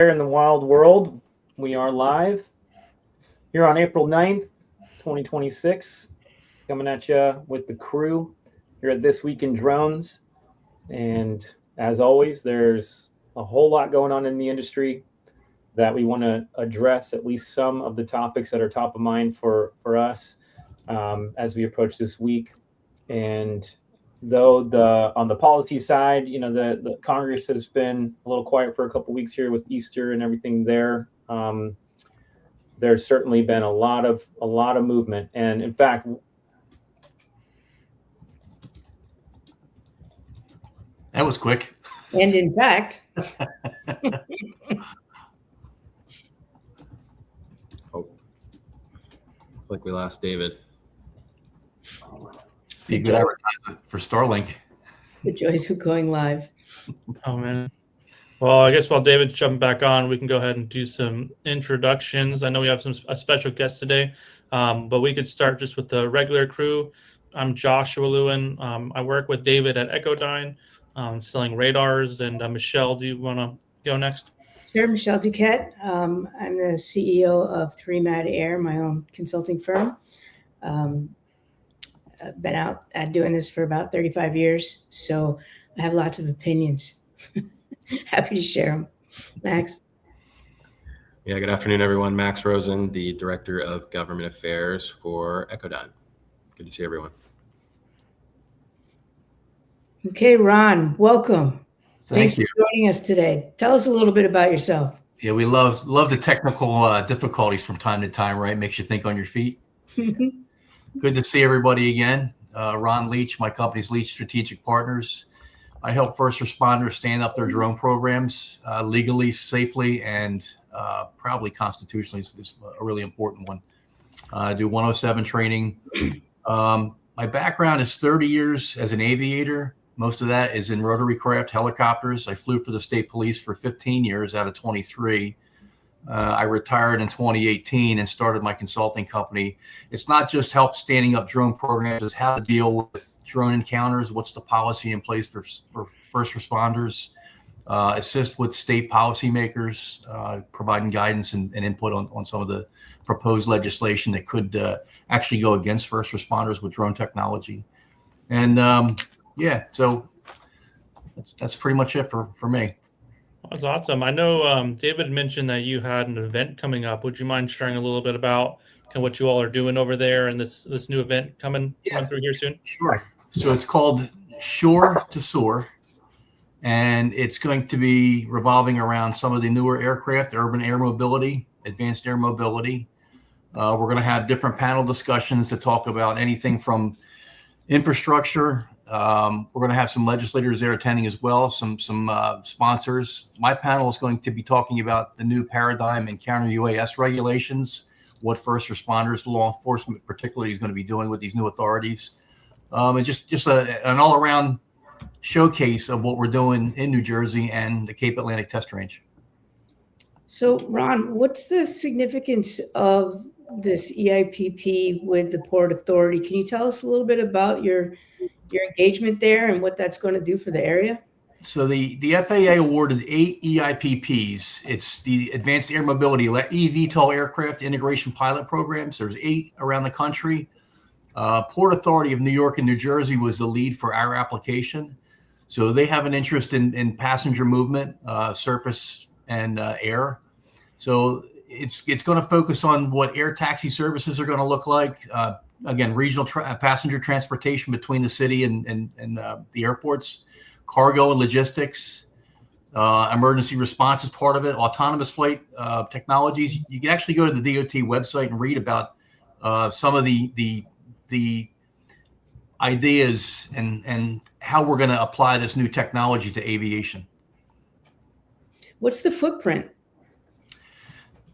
In the wild world, we are live here on April 9th, 2026, coming at you with the crew here at This Week in Drones. And as always, there's a whole lot going on in the industry that we want to address, at least some of the topics that are top of mind for us as we approach this week. And though on the policy side, the Congress has been a little quiet for a couple of weeks here with Easter and everything there. There's certainly been a lot of movement, and in fact, that was quick. And in fact, Looks like we lost David. Be a good advertisement for Starlink. The joys of going live. Oh, man. Well, I guess while David's jumping back on, we can go ahead and do some introductions. I know we have a special guest today, but we could start just with the regular crew. I'm Joshua Lewin. I work with David at Echodyne, selling radars. And Michelle, do you want to go next? Sure, Michelle Duquette. I'm the CEO of 3Mad Air, my own consulting firm. I've been out doing this for about 35 years, so I have lots of opinions. Happy to share them. Max? Yeah, good afternoon, everyone. Max Rosen, the Director of Government Affairs for Echodyne. Good to see everyone. Okay, Ron, welcome. Thanks for joining us today. Tell us a little bit about yourself. Yeah, we love the technical difficulties from time to time, right? Makes you think on your feet. Good to see everybody again. Ron Leach, my company's Leach Strategic Partners. I help first responders stand up their drone programs legally, safely, and probably constitutionally is a really important one. I do 107 training. My background is 30 years as an aviator. Most of that is in rotary craft helicopters. I flew for the state police for 15 years out of 23. I retired in 2018 and started my consulting company. It's not just help standing up drone programs, it's how to deal with drone encounters, what's the policy in place for first responders, assist with state policymakers, providing guidance and input on some of the proposed legislation that could actually go against first responders with drone technology. And so that's pretty much it for me. That's awesome. I know David mentioned that you had an event coming up. Would you mind sharing a little bit about kind of what you all are doing over there and this new event coming through here soon? Sure. So it's called Shore to Soar, and it's going to be revolving around some of the newer aircraft, urban air mobility, advanced air mobility. We're going to have different panel discussions to talk about anything from infrastructure. We're going to have some legislators there attending as well, some sponsors. My panel is going to be talking about the new paradigm in counter UAS regulations, what first responders, law enforcement particularly, is going to be doing with these new authorities, and just an all-around showcase of what we're doing in New Jersey and the Cape Atlantic Test Range. So, Ron, what's the significance of this EIPP with the Port Authority? Can you tell us a little bit about your engagement there and what that's going to do for the area? So the FAA awarded 8 EIPPs. It's the Advanced Air Mobility eVTOL Aircraft Integration Pilot Programs. There's 8 around the country. Port Authority of New York and New Jersey was the lead for our application. So they have an interest in passenger movement, surface and air. So it's going to focus on what air taxi services are going to look like. Again, regional passenger transportation between the city and the airports, cargo and logistics, emergency response is part of it, autonomous flight technologies. You can actually go to the DOT website and read about some of the ideas and how we're going to apply this new technology to aviation. What's the footprint?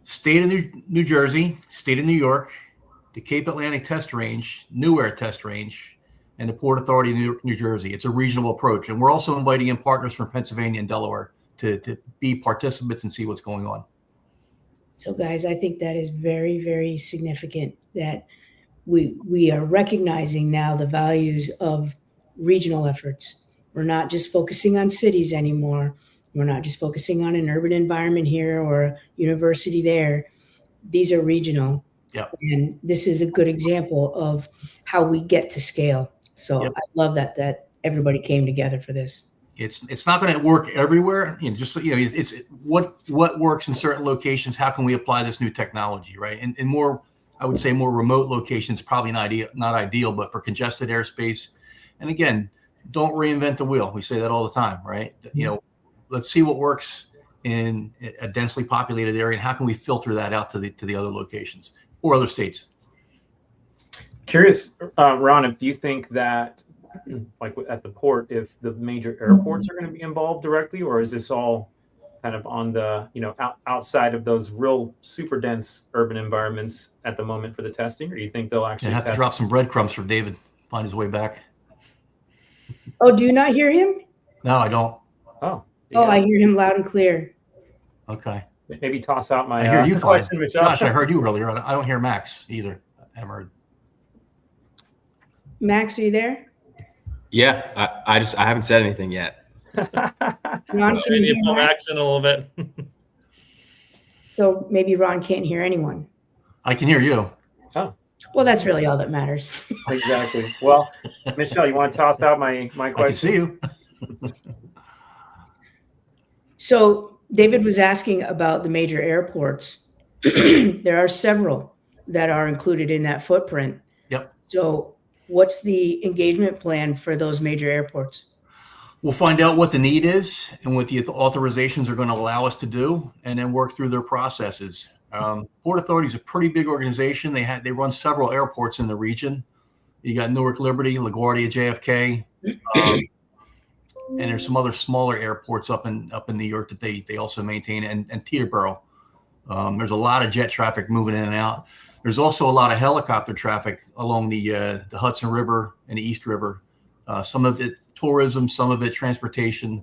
State of New Jersey, state of New York, the Cape Atlantic Test Range, New Air Test Range, and the Port Authority of New Jersey. It's a regional approach. And we're also inviting in partners from Pennsylvania and Delaware to be participants and see what's going on. So, guys, I think that is very, very significant that we are recognizing now the values of regional efforts. We're not just focusing on cities anymore. We're not just focusing on an urban environment here or a university there. These are regional. Yep. And this is a good example of how we get to scale. So Yep. I love that everybody came together for this. It's not going to work everywhere. It's what works in certain locations. How can we apply this new technology, right? And more, I would say, more remote locations probably not ideal, but for congested airspace. And again, don't reinvent the wheel. We say that all the time, right? Let's see what works in a densely populated area, and how can we filter that out to the other locations or other states. Curious, Ron, if you think that, like at the port, if the major airports are going to be involved directly, or is this all kind of on the, outside of those real super dense urban environments at the moment for the testing, or do you think they'll actually have to drop some breadcrumbs for David, find his way back? Oh, do you not hear him? No, I don't. Oh, I hear him loud and clear. Okay. Maybe toss out my I hear you fine. question, Michelle. Josh, I heard you earlier. I don't hear Max either. I haven't heard. Max, are you there? Yeah, I haven't said anything yet. Ron, can you Maybe hear pull Max? Max in a little bit. So maybe Ron can't hear anyone. I can hear you. Well, that's really all that matters. Exactly. Well, Michelle, you want to toss out my I can question? see you. So David was asking about the major airports. There are several that are included in that footprint. Yep. So what's the engagement plan for those major airports? We'll find out what the need is and what the authorizations are going to allow us to do, and then work through their processes. Port Authority is a pretty big organization. They run several airports in the region. You got Newark Liberty, LaGuardia, JFK, and there's some other smaller airports up in New York that they also maintain, and Teterboro. There's a lot of jet traffic moving in and out. There's also a lot of helicopter traffic along the Hudson River and the East River. Some of it tourism, some of it transportation.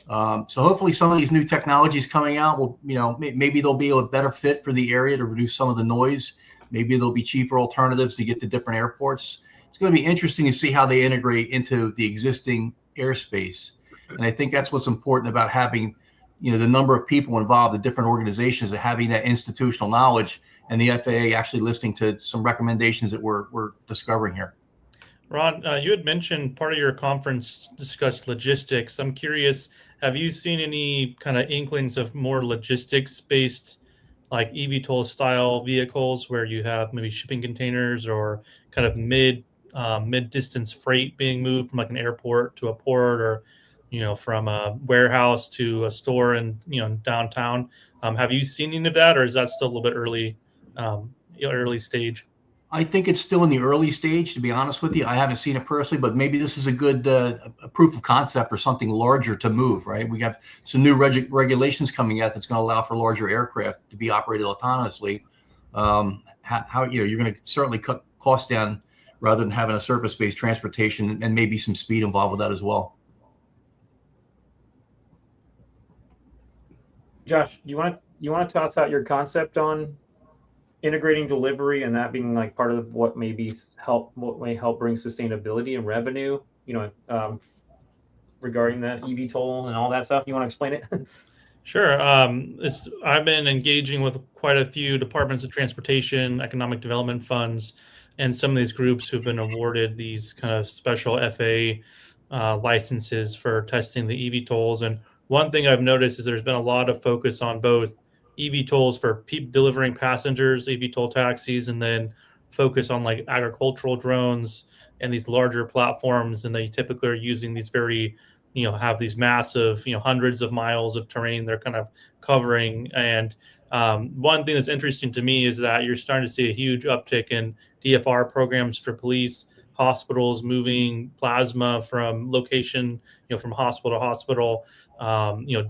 So hopefully some of these new technologies coming out will, maybe they'll be a better fit for the area to reduce some of the noise. Maybe there'll be cheaper alternatives to get to different airports. It's going to be interesting to see how they integrate into the existing airspace. And I think that's what's important about having, the number of people involved, the different organizations, and having that institutional knowledge, and the FAA actually listening to some recommendations that we're discovering here. Ron, you had mentioned part of your conference discussed logistics. I'm curious, have you seen any kind of inklings of more logistics-based, like eVTOL style vehicles, where you have maybe shipping containers or kind of mid-distance freight being moved from like an airport to a port, or from a warehouse to a store in downtown? Have you seen any of that, or is that still a little bit early stage? I think it's still in the early stage, to be honest with you. I haven't seen it personally, but maybe this is a good a proof of concept for something larger to move, right? We have some new regulations coming out that's going to allow for larger aircraft to be operated autonomously. You're going to certainly cut costs down rather than having a surface-based transportation, and maybe some speed involved with that as well. Josh, you want to toss out your concept on integrating delivery, and that being like part of what may help bring sustainability and revenue, regarding that eVTOL and all that stuff? You want to explain it? Sure. I've been engaging with quite a few departments of transportation, economic development funds, and some of these groups who've been awarded these kind of special FAA licenses for testing the eVTOLs. And one thing I've noticed is there's been a lot of focus on both eVTOLs for delivering passengers, eVTOL taxis, and then focus on like agricultural drones and these larger platforms. And they typically are using these very, have these massive, hundreds of miles of terrain they're kind of covering. And one thing that's interesting to me is that you're starting to see a huge uptick in DFR programs for police, hospitals moving plasma from location, from hospital to hospital.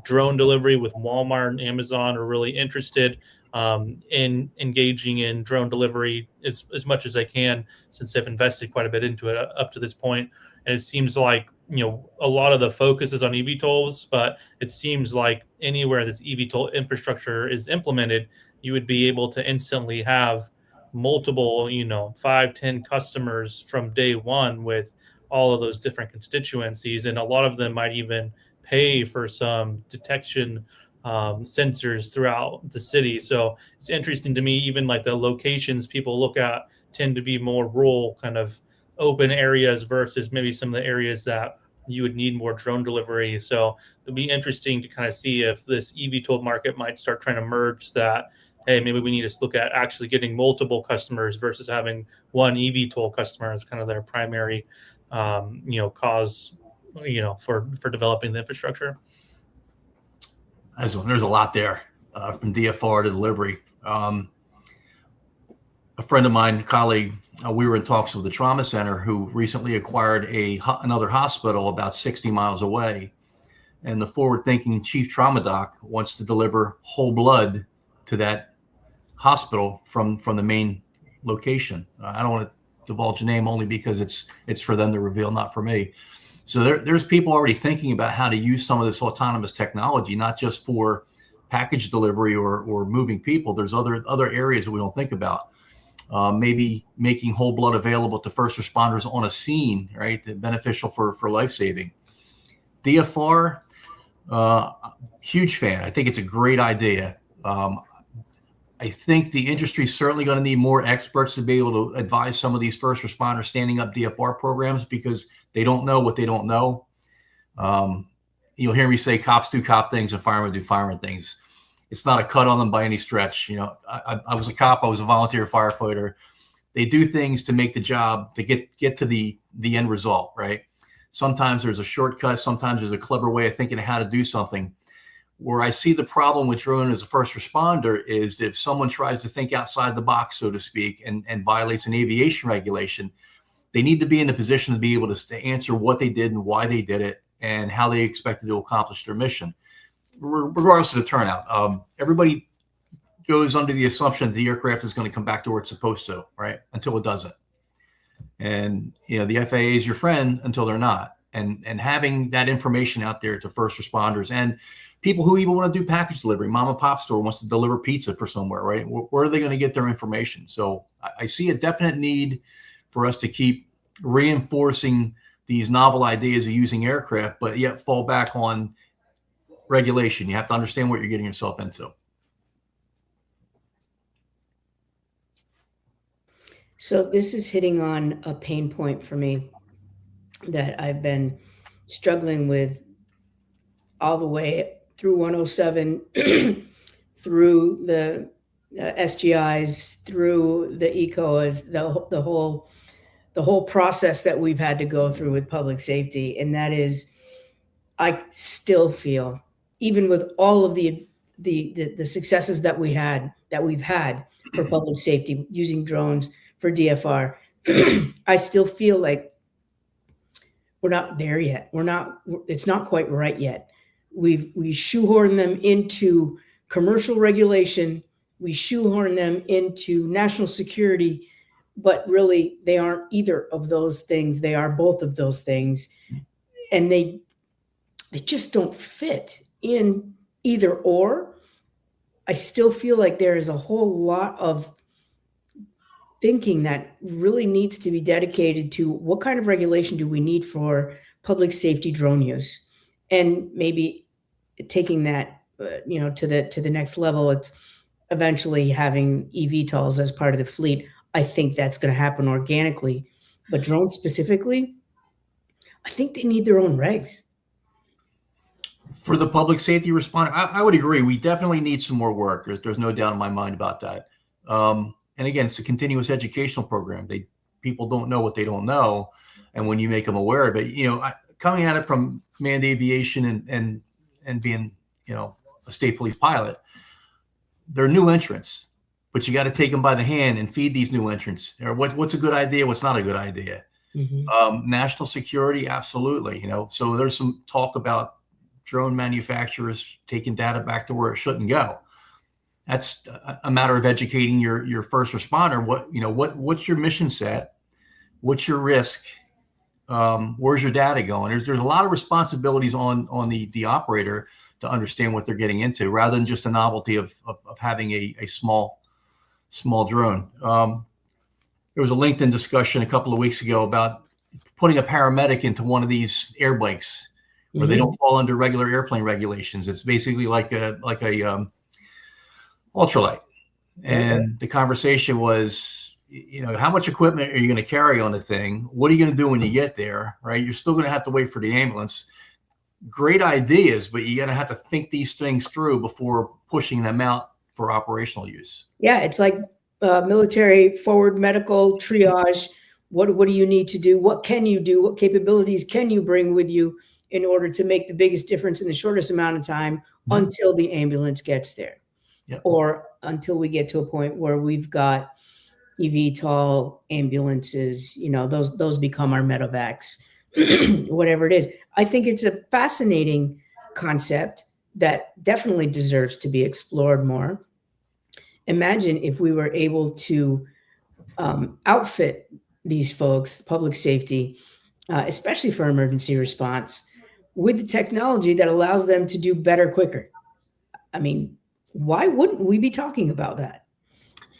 Drone delivery with Walmart and Amazon are really interested in engaging in drone delivery as much as they can, since they've invested quite a bit into it up to this point. And it seems like, a lot of the focus is on eVTOLs, but it seems like anywhere this eVTOL infrastructure is implemented, you would be able to instantly have multiple, 5-10 customers from day one with all of those different constituencies. And a lot of them might even pay for some detection sensors throughout the city. So it's interesting to me, even like the locations people look at tend to be more rural kind of open areas versus maybe some of the areas that you would need more drone delivery. So it'd be interesting to kind of see if this eVTOL market might start trying to merge that. Hey, maybe we need to look at actually getting multiple customers versus having one eVTOL customer as kind of their primary, cause, for developing the infrastructure. There's a lot there from DFR to delivery. A friend of mine, a colleague, we were in talks with the trauma center who recently acquired another hospital about 60 miles away. And the forward-thinking chief trauma doc wants to deliver whole blood to that hospital from the main location. I don't want to divulge a name only because it's for them to reveal, not for me. So there's people already thinking about how to use some of this autonomous technology, not just for package delivery or moving people. There's other areas that we don't think about. Maybe making whole blood available to first responders on a scene, right? Beneficial for life-saving. DFR, huge fan. I think it's a great idea. I think the industry is certainly going to need more experts to be able to advise some of these first responders standing up DFR programs because they don't know what they don't know. You'll hear me say cops do cop things and firemen do fireman things. It's not a cut on them by any stretch. I was a cop. I was a volunteer firefighter. They do things to make the job, to get to the end result, right? Sometimes there's a shortcut. Sometimes there's a clever way of thinking of how to do something. Where I see the problem with drone as a first responder is if someone tries to think outside the box, so to speak, and violates an aviation regulation, they need to be in the position to be able to answer what they did and why they did it and how they expected to accomplish their mission, regardless of the turnout. Everybody goes under the assumption that the aircraft is going to come back to where it's supposed to, right? Until it doesn't. And, the FAA is your friend until they're not. And having that information out there to first responders and people who even want to do package delivery, mom and pop store wants to deliver pizza for somewhere, right? Where are they going to get their information? So I see a definite need for us to keep reinforcing these novel ideas of using aircraft, but yet fall back on regulation. You have to understand what you're getting yourself into. So this is hitting on a pain point for me that I've been struggling with all the way through 107, through the SGIs, through the ECOAs, the whole process that we've had to go through with public safety. And that is, I still feel, even with all of the successes that we've had for public safety using drones for DFR, I still feel like we're not there yet. It's not quite right yet. We shoehorn them into commercial regulation. We shoehorn them into national security, but really they aren't either of those things. They are both of those things. And they just don't fit in either or. I still feel like there is a whole lot of thinking that really needs to be dedicated to what kind of regulation do we need for public safety drone use, and maybe taking that to the next level. It's eventually having eVTOLs as part of the fleet. I think that's going to happen organically, but drones specifically, I think they need their own regs. For the public safety responder, I would agree. We definitely need some more work. There's no doubt in my mind about that. And again, it's a continuous educational program. People don't know what they don't know. And when you make them aware of it, coming at it from manned aviation and being, a state police pilot, they're new entrants, but you got to take them by the hand and feed these new entrants. Or what's a good idea? What's not a good idea? Mm-hmm. National security, absolutely. So there's some talk about drone manufacturers taking data back to where it shouldn't go. That's a matter of educating your first responder. What's your mission set? What's your risk? Where's your data going? There's a lot of responsibilities on the operator to understand what they're getting into, rather than just a novelty of having a small drone. There was a LinkedIn discussion a couple of weeks ago about putting a paramedic into one of these air bikes, or they don't fall under regular airplane regulations. It's basically like a ultralight. And the conversation was, how much equipment are you going to carry on the thing? What are you going to do when you get there? Right? You're still going to have to wait for the ambulance. Great ideas, but you're going to have to think these things through before pushing them out for operational use. Yeah, it's like military forward medical triage. What do you need to do? What can you do? What capabilities can you bring with you in order to make the biggest difference in the shortest amount of time until the ambulance gets there? Yep. Or until we get to a point where we've got eVTOL ambulances, those become our medevacs, whatever it is. I think it's a fascinating concept that definitely deserves to be explored more. Imagine if we were able to outfit these folks, public safety, especially for emergency response, with the technology that allows them to do better quicker. I mean, why wouldn't we be talking about that?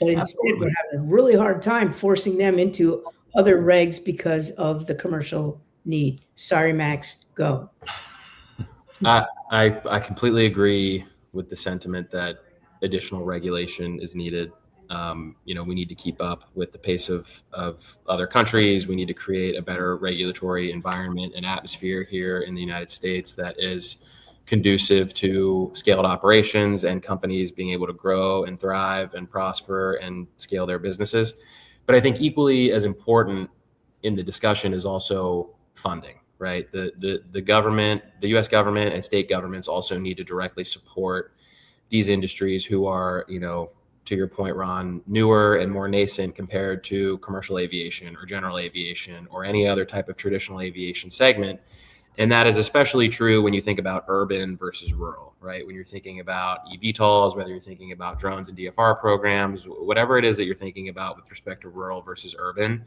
But instead, we're having a really hard time forcing them into other regs because of the commercial need. Sorry, Max, go. I completely agree with the sentiment that additional regulation is needed. We need to keep up with the pace of other countries. We need to create a better regulatory environment and atmosphere here in the United States that is conducive to scaled operations and companies being able to grow and thrive and prosper and scale their businesses. But I think equally as important in the discussion is also funding, right? The government, the U.S. government and state governments also need to directly support these industries who are, to your point, Ron, newer and more nascent compared to commercial aviation or general aviation or any other type of traditional aviation segment. And that is especially true when you think about urban versus rural, right? When you're thinking about eVTOLs, whether you're thinking about drones and DFR programs, whatever it is that you're thinking about with respect to rural versus urban,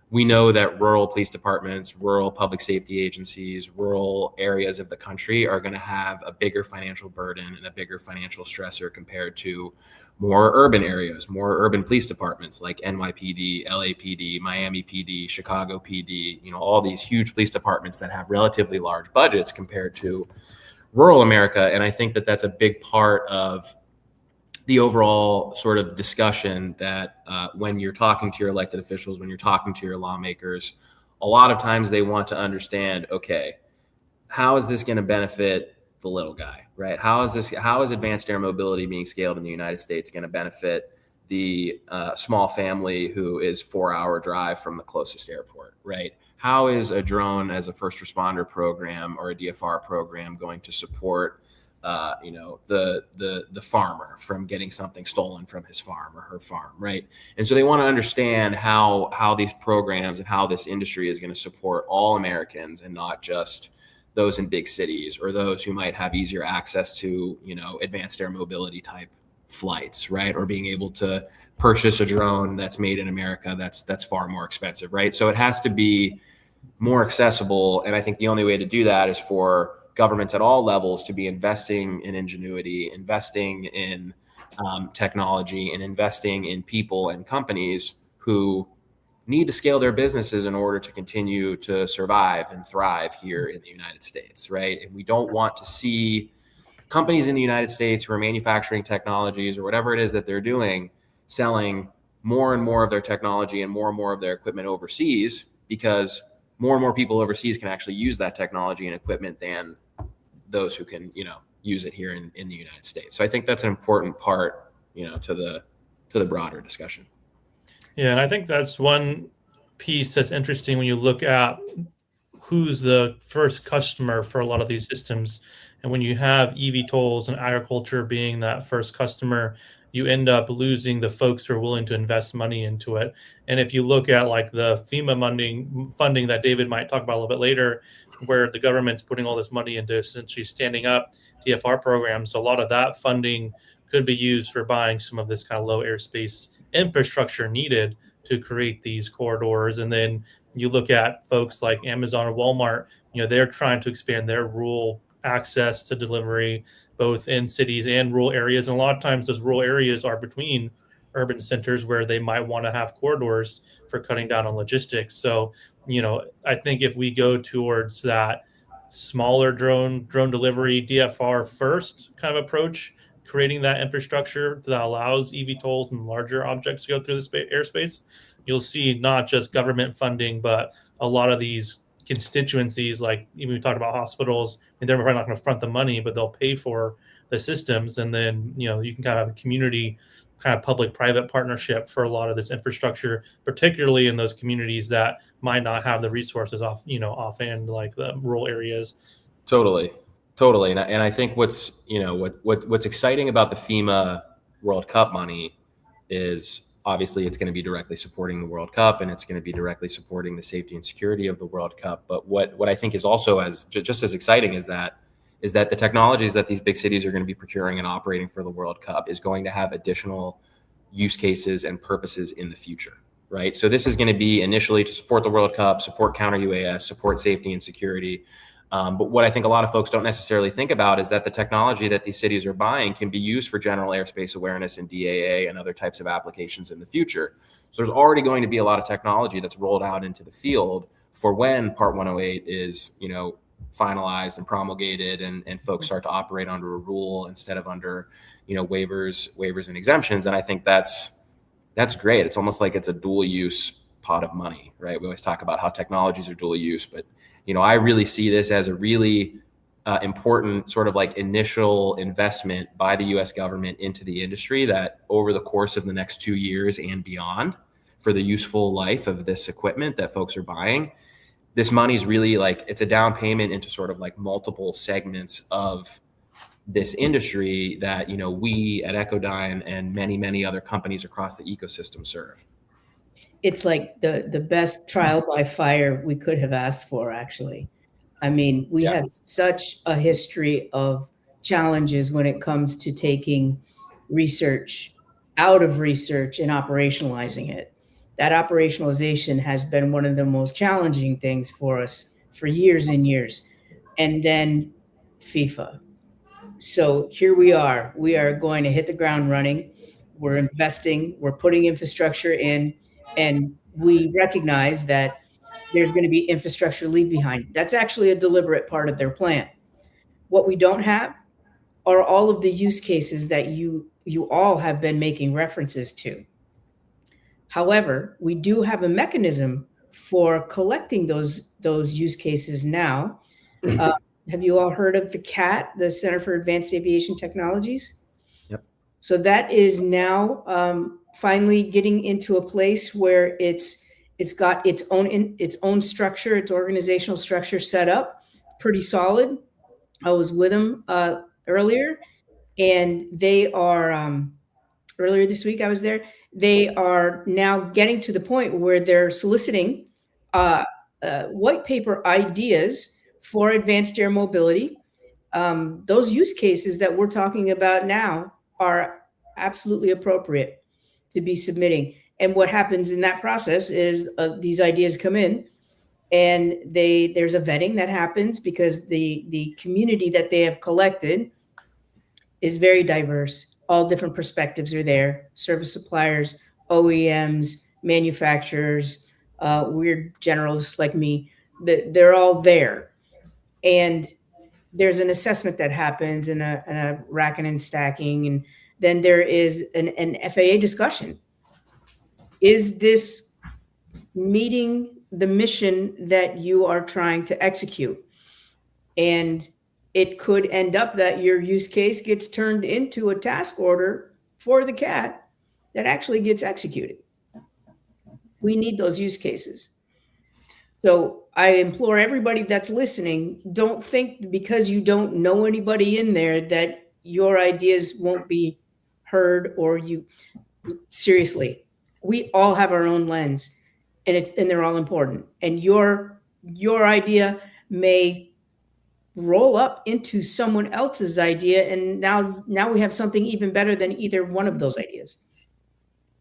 we know that rural police departments, rural public safety agencies, rural areas of the country are going to have a bigger financial burden and a bigger financial stressor compared to more urban areas, more urban police departments like NYPD, LAPD, Miami PD, Chicago PD, all these huge police departments that have relatively large budgets compared to rural America. And I think that that's a big part of the overall sort of discussion that when you're talking to your elected officials, when you're talking to your lawmakers, a lot of times they want to understand, okay, how is this going to benefit the little guy, right? How is advanced air mobility being scaled in the United States going to benefit the small family who is 4-hour drive from the closest airport, right? How is a drone as a first responder program or a DFR program going to support the farmer from getting something stolen from his farm or her farm, right? And so they want to understand how these programs and how this industry is going to support all Americans and not just those in big cities or those who might have easier access to, advanced air mobility type flights, right? Or being able to purchase a drone that's made in America that's far more expensive, right? So it has to be more accessible. And I think the only way to do that is for governments at all levels to be investing in ingenuity, investing in technology, and investing in people and companies who need to scale their businesses in order to continue to survive and thrive here in the United States, right? And we don't want to see companies in the United States who are manufacturing technologies or whatever it is that they're doing, selling more and more of their technology and more of their equipment overseas, because more and more people overseas can actually use that technology and equipment than those who can, use it here in the United States. So I think that's an important part, to the broader discussion. Yeah, and I think that's one piece that's interesting when you look at who's the first customer for a lot of these systems. And when you have eVTOLs and agriculture being that first customer, you end up losing the folks who are willing to invest money into it. And if you look at like the FEMA funding that David might talk about a little bit later, where the government's putting all this money into essentially standing up DFR programs, a lot of that funding could be used for buying some of this kind of low airspace infrastructure needed to create these corridors. And then you look at folks like Amazon or Walmart, they're trying to expand their rural access to delivery, both in cities and rural areas. And a lot of times those rural areas are between urban centers where they might want to have corridors for cutting down on logistics. So, I think if we go towards that smaller drone delivery, DFR first kind of approach, creating that infrastructure that allows eVTOLs and larger objects to go through the airspace, you'll see not just government funding, but a lot of these constituencies, like even we talked about hospitals, and they're probably not going to front the money, but they'll pay for the systems. And then, you know, you can kind of have a community kind of public-private partnership for a lot of this infrastructure, particularly in those communities that might not have the resources offhand, like the rural areas. Totally. And I think what's exciting about the FEMA World Cup money is obviously it's going to be directly supporting the World Cup, and it's going to be directly supporting the safety and security of the World Cup. But what I think is also just as exciting is that the technologies that these big cities are going to be procuring and operating for the World Cup is going to have additional use cases and purposes in the future, right? So this is going to be initially to support the World Cup, support counter UAS, support safety and security. But what I think a lot of folks don't necessarily think about is that the technology that these cities are buying can be used for general airspace awareness and DAA and other types of applications in the future. So there's already going to be a lot of technology that's rolled out into the field for when Part 108 is, finalized and promulgated, and folks start to operate under a rule instead of under, waivers and exemptions. And I think that's great. It's almost like it's a dual use pot of money, right? We always talk about how technologies are dual use, but I really see this as a really important sort of like initial investment by the U.S. government into the industry that over the course of the next 2 years and beyond, for the useful life of this equipment that folks are buying, this money is really like, it's a down payment into sort of like multiple segments of this industry that, we at Echodyne and many, many other companies across the ecosystem serve. It's like the best trial by fire we could have asked for, actually. I mean, we have such a history of challenges when it comes to taking research out of research and operationalizing it. That operationalization has been one of the most challenging things for us for years and years. And then FIFA. So here we are. We are going to hit the ground running. We're investing. We're putting infrastructure in. And we recognize that there's going to be infrastructure leave behind. That's actually a deliberate part of their plan. What we don't have are all of the use cases that you all have been making references to. However, we do have a mechanism for collecting those use cases now. Have you all heard of the CAT, the Center for Advanced Aviation Technologies? Yep. So that is now finally getting into a place where it's got its own structure, its organizational structure set up, pretty solid. I was with them earlier, and they are earlier this week. I was there. They are now getting to the point where they're soliciting white paper ideas for advanced air mobility. Those use cases that we're talking about now are absolutely appropriate to be submitting. And what happens in that process is these ideas come in, and there's a vetting that happens because the community that they have collected is very diverse. All different perspectives are there. Service suppliers, OEMs, manufacturers, weird generalists like me, they're all there. And there's an assessment that happens and a racking and stacking, and then there is an FAA discussion. Is this meeting the mission that you are trying to execute? And it could end up that your use case gets turned into a task order for the CAT that actually gets executed. We need those use cases. So I implore everybody that's listening, don't think because you don't know anybody in there that your ideas won't be heard, or seriously, we all have our own lens, and they're all important. And your idea may roll up into someone else's idea, and now we have something even better than either one of those ideas.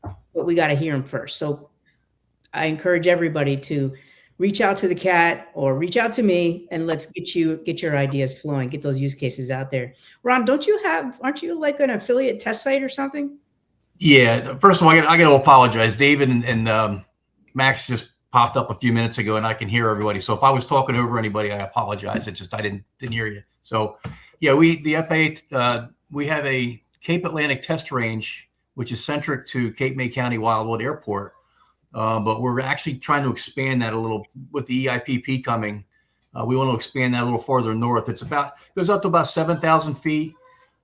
But we got to hear them first. So I encourage everybody to reach out to the CAT or reach out to me, and let's get your ideas flowing, get those use cases out there. Ron, aren't you like an affiliate test site or something? Yeah. First of all, I got to apologize. David and Max just popped up a few minutes ago, and I can hear everybody. So if I was talking over anybody, I apologize. It just I didn't hear you. So yeah, the FAA we have a Cape Atlantic test range, which is centric to Cape May County Wildwood Airport, but we're actually trying to expand that a little with the EIPP coming. We want to expand that a little farther north. Goes up to about 7,000 feet,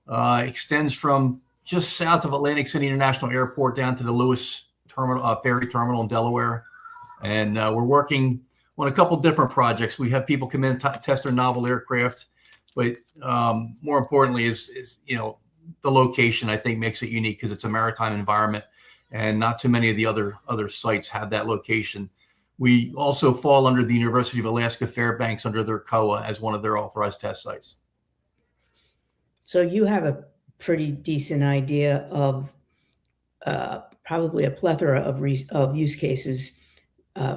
extends from just south of Atlantic City International Airport down to the Lewis Terminal, ferry terminal in Delaware. And we're working on a couple different projects. We have people come in and test their novel aircraft, but more importantly is the location, I think, makes it unique because it's a maritime environment, and not too many of the other sites have that location. We also fall under the University of Alaska Fairbanks under their COA as one of their authorized test sites. So you have a pretty decent idea of probably a plethora of use cases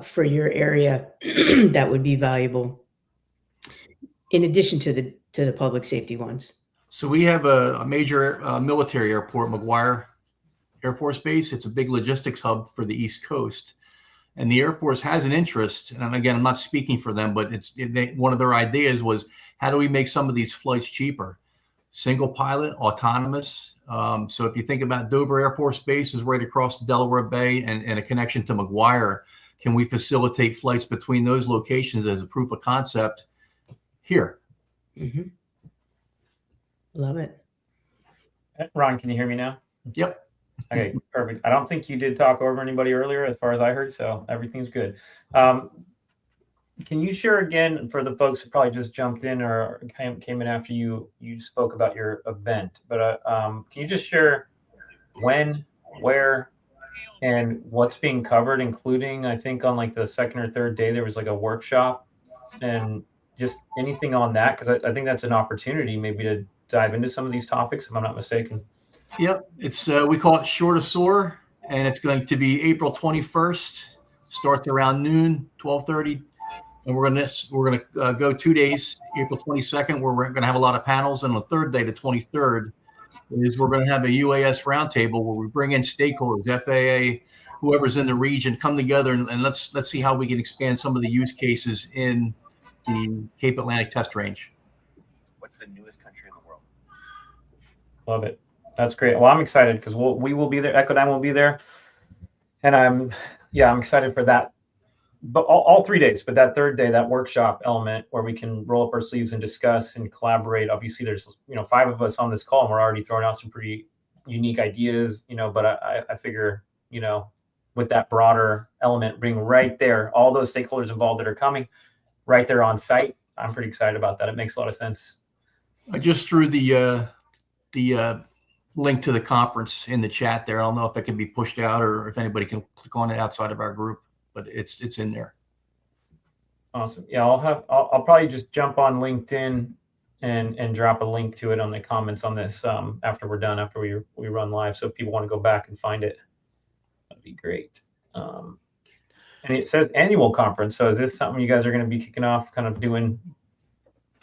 for your area that would be valuable, in addition to the public safety ones. So we have a major military airport, McGuire Air Force Base. It's a big logistics hub for the East Coast. And the Air Force has an interest, and again, I'm not speaking for them, but one of their ideas was, how do we make some of these flights cheaper? Single pilot, autonomous. So if you think about Dover Air Force Base is right across the Delaware Bay and a connection to McGuire, can we facilitate flights between those locations as a proof of concept here? Mm-hmm. Love it. Ron, can you hear me now? Yep. Okay, perfect. I don't think you did talk over anybody earlier, as far as I heard, so everything's good. Can you share again, for the folks who probably just jumped in or came in after you spoke about your event, but can you just share when, where, and what's being covered, including, I think, on like the second or third day, there was like a workshop, and just anything on that, because I think that's an opportunity maybe to dive into some of these topics, if I'm not mistaken. Yep. It's we call it Shore to Soar, and it's going to be April 21st. Starts around noon, 12:30, and we're gonna go 2 days. April 22nd, where we're going to have a lot of panels, and on the third day, the 23rd, is we're going to have a UAS roundtable where we bring in stakeholders, FAA, whoever's in the region, come together and let's see how we can expand some of the use cases in the Cape Atlantic test range. What's the newest country in the world? Love it. That's great. Well, I'm excited because we will be there. Echodyne will be there, and I'm excited for that. But all 3 days, but that third day, that workshop element where we can roll up our sleeves and discuss and collaborate. Obviously, there's 5 of us on this call, and we're already throwing out some pretty unique ideas. But I figure with that broader element, bring right there all those stakeholders involved that are coming right there on site. I'm pretty excited about that. It makes a lot of sense. I just threw the link to the conference in the chat there. I don't know if it can be pushed out or if anybody can click on it outside of our group, but it's in there. Awesome. Yeah, I'll probably just jump on LinkedIn and drop a link to it on the comments on this after we're done, after we run live. So if people want to go back and find it, that'd be great. And it says annual conference. So is this something you guys are going to be kicking off, kind of doing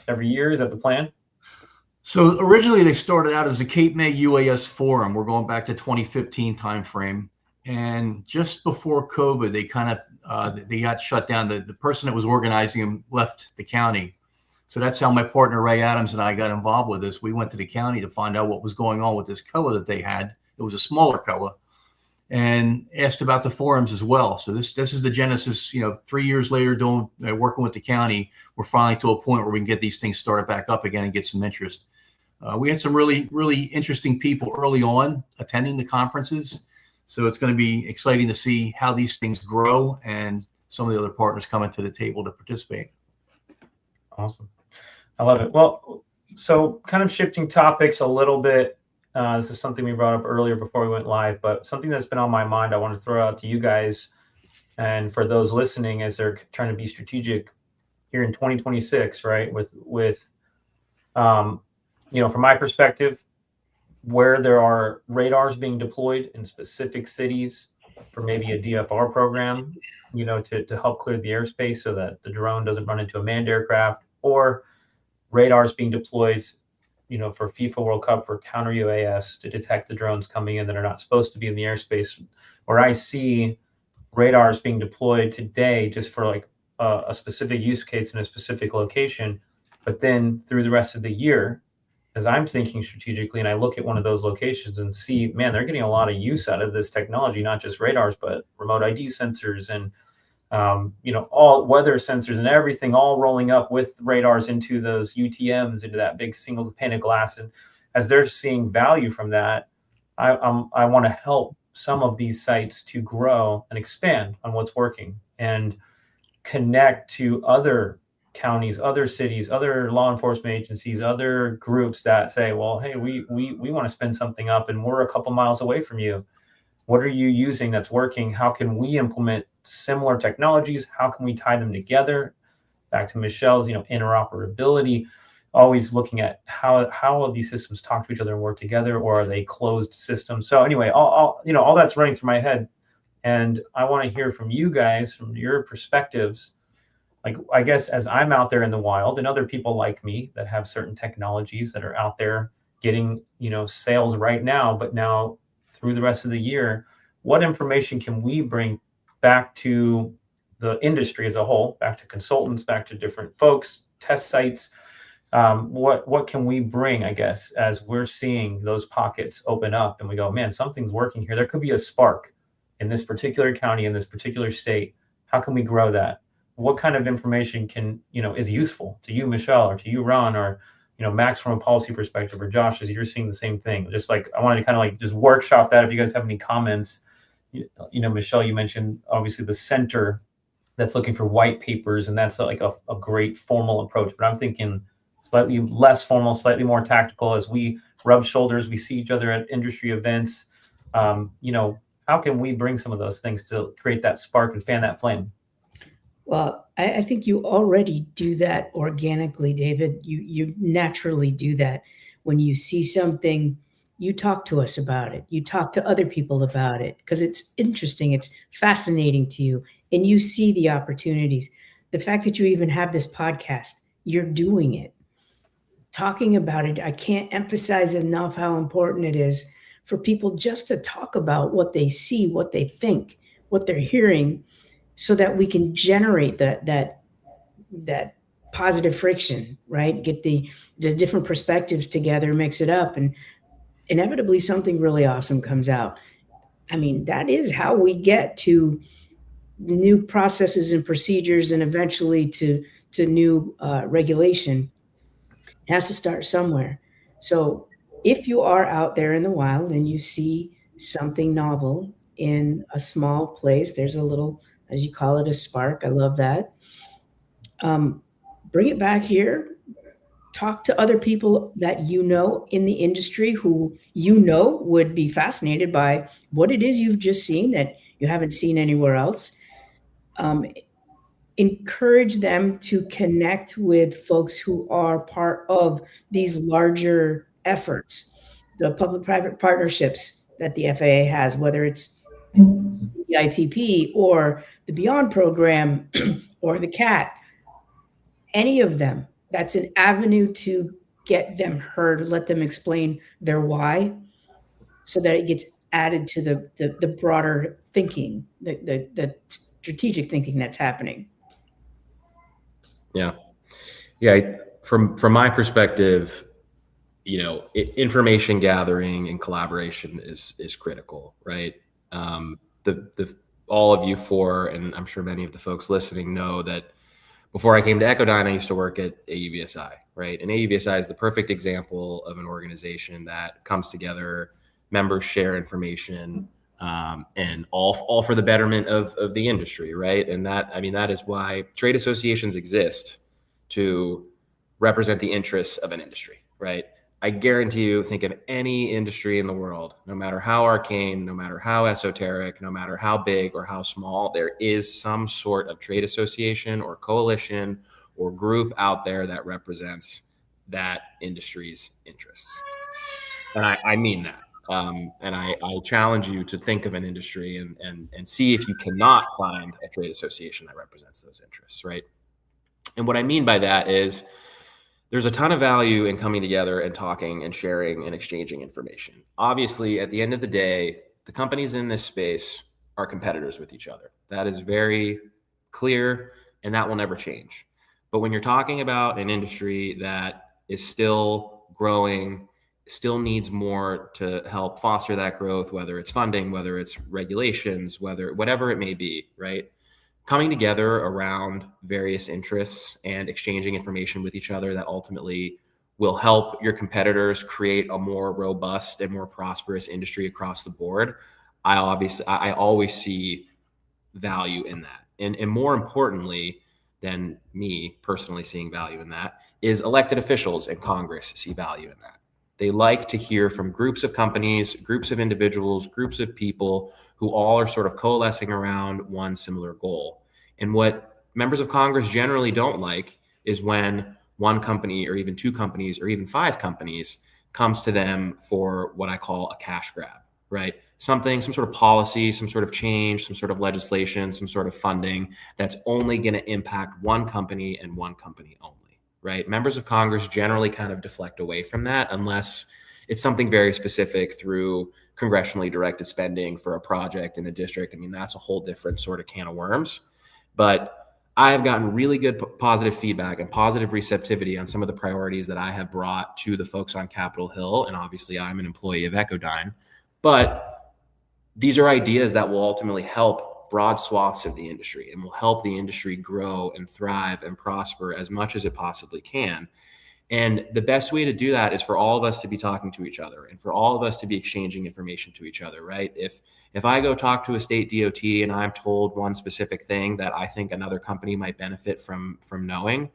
every year? Is that the plan? So originally they started out as a Cape May UAS Forum. We're going back to 2015 timeframe. And just before COVID, they kind of they got shut down. The person that was organizing them left the county. So that's how my partner Ray Adams and I got involved with this. We went to the county to find out what was going on with this COA that they had. It was a smaller COA, and asked about the forums as well. So this is the genesis. 3 years later, working with the county, we're finally to a point where we can get these things started back up again and get some interest. We had some really, really interesting people early on attending the conferences. So it's going to be exciting to see how these things grow and some of the other partners coming to the table to participate. Awesome. I love it. Well, so kind of shifting topics a little bit. This is something we brought up earlier before we went live, but something that's been on my mind I want to throw out to you guys and for those listening as they're trying to be strategic here in 2026, right? With from my perspective, where there are radars being deployed in specific cities for maybe a DFR program, to help clear the airspace so that the drone doesn't run into a manned aircraft, or radars being deployed, for FIFA World Cup for counter UAS to detect the drones coming in that are not supposed to be in the airspace, where I see radars being deployed today just for like a specific use case in a specific location, but then through the rest of the year, as I'm thinking strategically and I look at one of those locations and see, man, they're getting a lot of use out of this technology, not just radars, but remote ID sensors and all weather sensors and everything all rolling up with radars into those UTMs, into that big single pane of glass. And as they're seeing value from that, I want to help some of these sites to grow and expand on what's working and connect to other counties, other cities, other law enforcement agencies, other groups that say, well, hey, we want to spin something up and we're a couple miles away from you. What are you using that's working? How can we implement similar technologies? How can we tie them together? Back to Michelle's, interoperability, always looking at how these systems talk to each other and work together, or are they closed systems? So anyway, all that's running through my head. And I want to hear from you guys, from your perspectives. Like, I guess as I'm out there in the wild and other people like me that have certain technologies that are out there getting, sales right now, but now through the rest of the year, what information can we bring back to the industry as a whole, back to consultants, back to different folks, test sites? What can we bring, I guess, as we're seeing those pockets open up and we go, man, something's working here. There could be a spark in this particular county, in this particular state. How can we grow that? What kind of information is useful to you, Michelle, or to you, Ron, or Max from a policy perspective, or Josh, as you're seeing the same thing? Just like I wanted to kind of like just workshop that. If you guys have any comments, Michelle, you mentioned obviously the center that's looking for white papers, and that's like a great formal approach. But I'm thinking slightly less formal, slightly more tactical. As we rub shoulders, we see each other at industry events. How can we bring some of those things to create that spark and fan that flame? Well, I think you already do that organically, David. You naturally do that. When you see something, you talk to us about it. You talk to other people about it because it's interesting. It's fascinating to you, and you see the opportunities. The fact that you even have this podcast, you're doing it. Talking about it, I can't emphasize enough how important it is for people just to talk about what they see, what they think, what they're hearing, so that we can generate that positive friction, right? Get the different perspectives together, mix it up, and inevitably something really awesome comes out. I mean, that is how we get to new processes and procedures, and eventually to new regulation. It has to start somewhere. So if you are out there in the wild and you see something novel in a small place, there's a little, as you call it, a spark. I love that. Bring it back here. Talk to other people that in the industry who would be fascinated by what it is you've just seen that you haven't seen anywhere else. Encourage them to connect with folks who are part of these larger efforts, the public-private partnerships that the FAA has, whether it's the IPP or the Beyond program or the CAT, any of them. That's an avenue to get them heard, let them explain their why, so that it gets added to the broader thinking, the strategic thinking that's happening. Yeah. From my perspective, information gathering and collaboration is critical, right? All of you four, and I'm sure many of the folks listening know that before I came to Echodyne, I used to work at AUVSI, right? And AUVSI is the perfect example of an organization that comes together, members share information, and all for the betterment of the industry, right? And that is why trade associations exist, to represent the interests of an industry, right? I guarantee you, think of any industry in the world, no matter how arcane, no matter how esoteric, no matter how big or how small, there is some sort of trade association or coalition or group out there that represents that industry's interests. And I mean that. And I challenge you to think of an industry and see if you cannot find a trade association that represents those interests, right? And what I mean by that is, there's a ton of value in coming together and talking and sharing and exchanging information. Obviously, at the end of the day, the companies in this space are competitors with each other. That is very clear, and that will never change. But when you're talking about an industry that is still growing, still needs more to help foster that growth, whether it's funding, whether it's regulations, whatever it may be, right? Coming together around various interests and exchanging information with each other that ultimately will help your competitors create a more robust and more prosperous industry across the board. I always see value in that. And more importantly than me personally seeing value in that is elected officials in Congress see value in that. They like to hear from groups of companies, groups of individuals, groups of people who all are sort of coalescing around one similar goal. And what members of Congress generally don't like is when one company or even two companies or even five companies comes to them for what I call a cash grab, right? Some sort of policy, some sort of change, some sort of legislation, some sort of funding that's only going to impact one company and one company only, right? Members of Congress generally kind of deflect away from that unless it's something very specific through congressionally directed spending for a project in a district. I mean, that's a whole different sort of can of worms. But I have gotten really good positive feedback and positive receptivity on some of the priorities that I have brought to the folks on Capitol Hill. And obviously, I'm an employee of Echodyne. But these are ideas that will ultimately help broad swaths of the industry and will help the industry grow and thrive and prosper as much as it possibly can. And the best way to do that is for all of us to be talking to each other and for all of us to be exchanging information to each other, right? If I go talk to a state DOT and I'm told one specific thing that I think another company might benefit from knowing,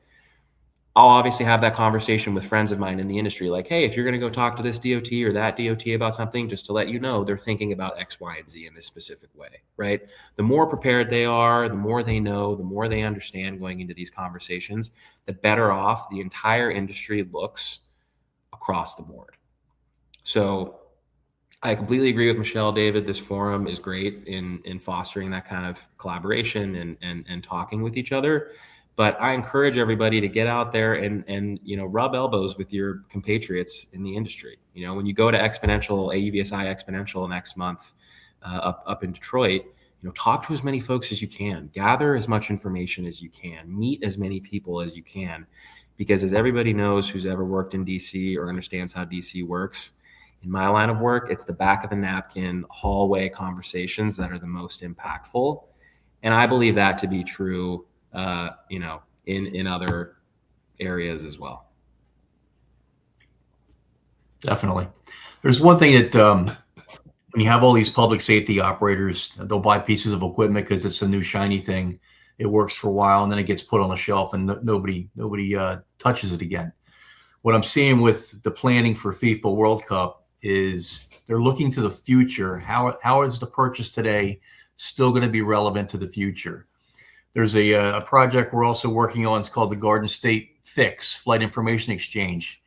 I'll obviously have that conversation with friends of mine in the industry. Like, hey, if you're going to go talk to this DOT or that DOT about something, just to let you know, they're thinking about X, Y, and Z in this specific way, right? The more prepared they are, the more they know, the more they understand going into these conversations, the better off the entire industry looks across the board. So I completely agree with Michelle, David. This forum is great in fostering that kind of collaboration and talking with each other. But I encourage everybody to get out there and rub elbows with your compatriots in the industry. You know, when you go to Exponential, AUVSI Exponential next month up in Detroit, talk to as many folks as you can, gather as much information as you can, meet as many people as you can, because as everybody knows who's ever worked in DC or understands how DC works, in my line of work, it's the back of the napkin hallway conversations that are the most impactful. And I believe that to be true in other areas as well. Definitely. There's one thing that when you have all these public safety operators, they'll buy pieces of equipment because it's a new shiny thing. It works for a while and then it gets put on the shelf and nobody touches it again. What I'm seeing with the planning for FIFA World Cup is they're looking to the future. How is the purchase today still going to be relevant to the future? There's a project we're also working on. It's called the Garden State FIX, Flight Information Exchange.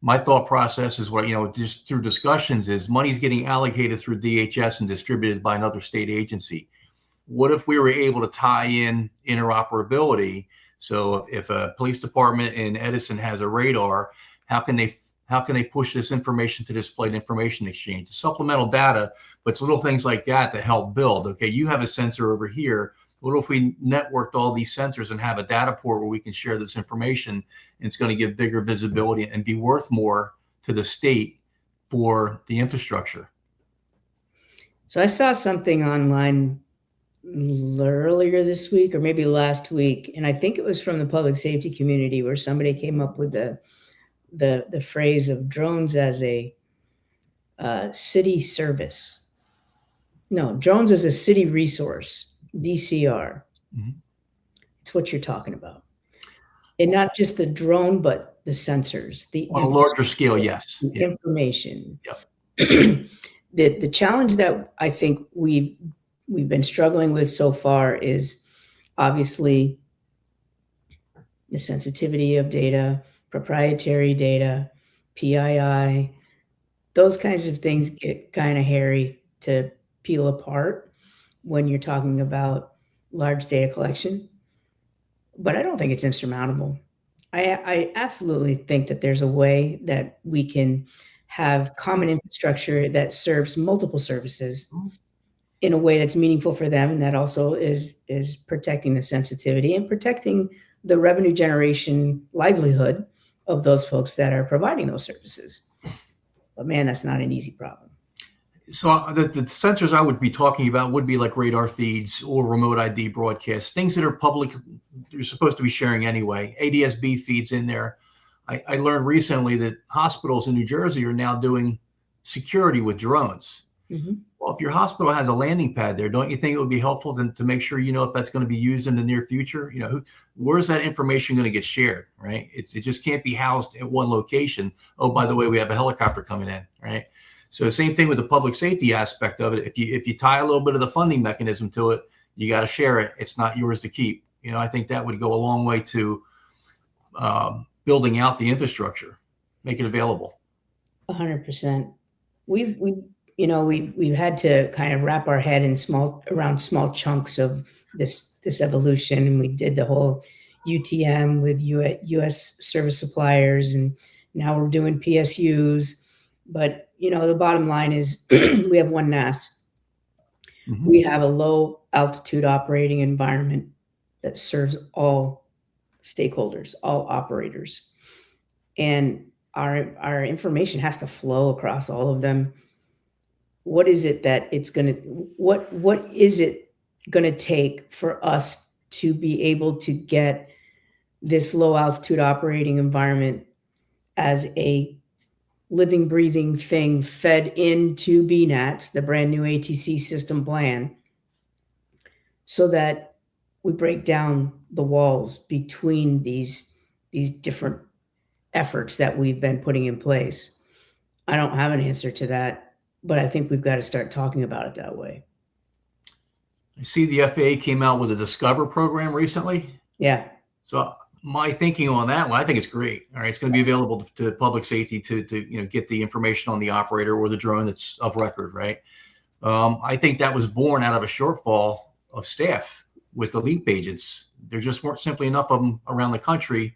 My thought process is just through discussions is money's getting allocated through DHS and distributed by another state agency. What if we were able to tie in interoperability? So if a police department in Edison has a radar, how can they push this information to this flight information exchange? It's supplemental data, but it's little things like that help build. Okay, you have a sensor over here. What if we networked all these sensors and have a data port where we can share this information, and it's going to give bigger visibility and be worth more to the state for the infrastructure? So I saw something online earlier this week or maybe last week, and I think it was from the public safety community where somebody came up with the phrase of drones as a city service. No, drones as a city resource. DCR. Mm-hmm. It's what you're talking about. And not just the drone, but the sensors, on a larger scale, yes. The information. Yep. The challenge that I think we've been struggling with so far is obviously the sensitivity of data, proprietary data, PII. Those kinds of things get kind of hairy to peel apart when you're talking about large data collection, but I don't think it's insurmountable. I absolutely think that there's a way that we can have common infrastructure that serves multiple services in a way that's meaningful for them, and that also is protecting the sensitivity and protecting the revenue generation livelihood of those folks that are providing those services. But man, that's not an easy problem. So the sensors I would be talking about would be like radar feeds or remote ID broadcasts, things that are public, you're supposed to be sharing anyway. ADS-B feeds in there. I learned recently that hospitals in New Jersey are now doing security with drones. Mm-hmm. Well, if your hospital has a landing pad there, don't you think it would be helpful to make sure you know if that's going to be used in the near future? You know, where's that information going to get shared, right? It just can't be housed at one location. Oh, by the way, we have a helicopter coming in, right? So same thing with the public safety aspect of it. If you tie a little bit of the funding mechanism to it, you got to share it. It's not yours to keep. You know, I think that would go a long way to building out the infrastructure, make it available. 100%. We've had to kind of wrap our head in around small chunks of this evolution, and we did the whole UTM with U.S. service suppliers, and now we're doing PSUs. But the bottom line is we have one NAS. Mm-hmm. We have a low altitude operating environment that serves all stakeholders, all operators, and our information has to flow across all of them. What is it that it's going to, what is it going to take for us to be able to get this low altitude operating environment as a living, breathing thing fed into BNATS, the brand new ATC system plan, so that we break down the walls between these different efforts that we've been putting in place? I don't have an answer to that, but I think we've got to start talking about it that way. I see the FAA came out with a Discover program recently. Yeah. So my thinking on that one, I think it's great. All right, it's going to be available to public safety to get the information on the operator or the drone that's of record, right? I think that was born out of a shortfall of staff with the LEAP agents. There just weren't simply enough of them around the country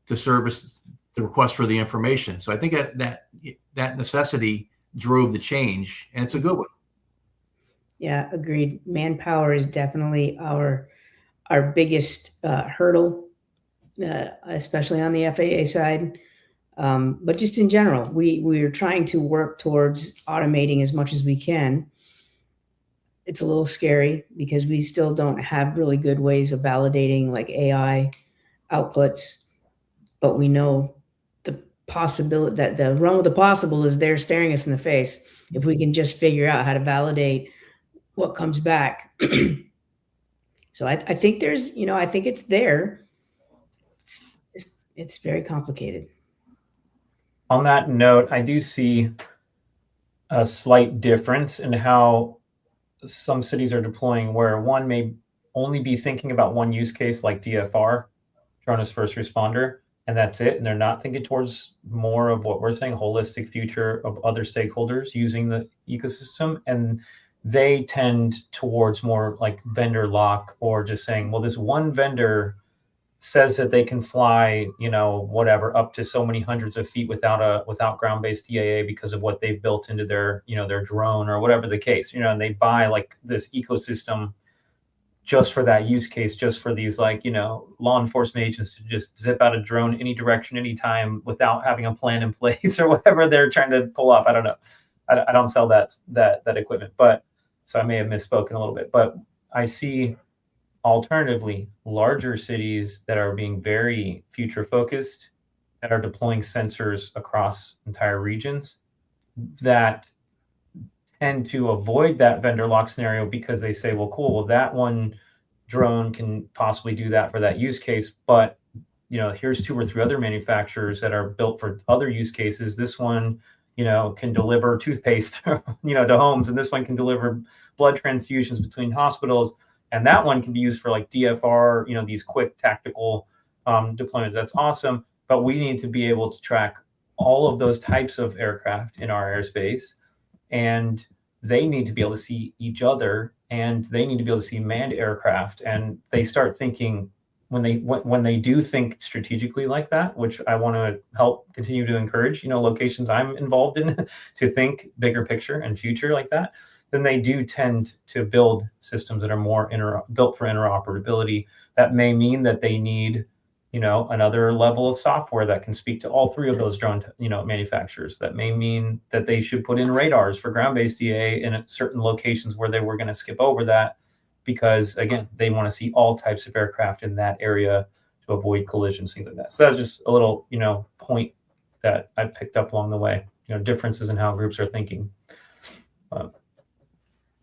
to service the request for the information. So I think that necessity drove the change, and it's a good one. Yeah, agreed. Manpower is definitely our biggest hurdle, especially on the FAA side. But just in general, we're trying to work towards automating as much as we can. It's a little scary because we still don't have really good ways of validating like AI outputs, but we know the possibility that the realm of the possible is there staring us in the face. If we can just figure out how to validate what comes back. So I think there's, I think it's there. It's very complicated. On that note, I do see a slight difference in how some cities are deploying, where one may only be thinking about one use case like DFR, drone as first responder, and that's it. And they're not thinking towards more of what we're saying, holistic future of other stakeholders using the ecosystem. And they tend towards more like vendor lock, or just saying, well, this one vendor says that they can fly, whatever, up to so many hundreds of feet without ground-based DAA because of what they've built into their, their drone or whatever the case, and they buy like this ecosystem just for that use case, just for these law enforcement agents to just zip out a drone any direction, anytime without having a plan in place or whatever they're trying to pull off. I don't know. I don't sell that equipment, but so I may have misspoken a little bit, but I see alternatively larger cities that are being very future focused, that are deploying sensors across entire regions, that tend to avoid that vendor lock scenario because they say, well, cool, well, that one drone can possibly do that for that use case, but here's 2 or 3 other manufacturers that are built for other use cases. This one can deliver toothpaste, to homes, and this one can deliver blood transfusions between hospitals, and that one can be used for like DFR, these quick tactical deployments. That's awesome, but we need to be able to track all of those types of aircraft in our airspace, and they need to be able to see each other, and they need to be able to see manned aircraft, and they start thinking. When they do think strategically like that, which I want to help continue to encourage, locations I'm involved in to think bigger picture and future like that, then they do tend to build systems that are more built for interoperability. That may mean that they need, another level of software that can speak to all three of those drone, manufacturers. That may mean that they should put in radars for ground-based EA in certain locations where they were going to skip over that, because again, they want to see all types of aircraft in that area to avoid collisions, things like that. So that's just a little, point that I picked up along the way. Differences in how groups are thinking.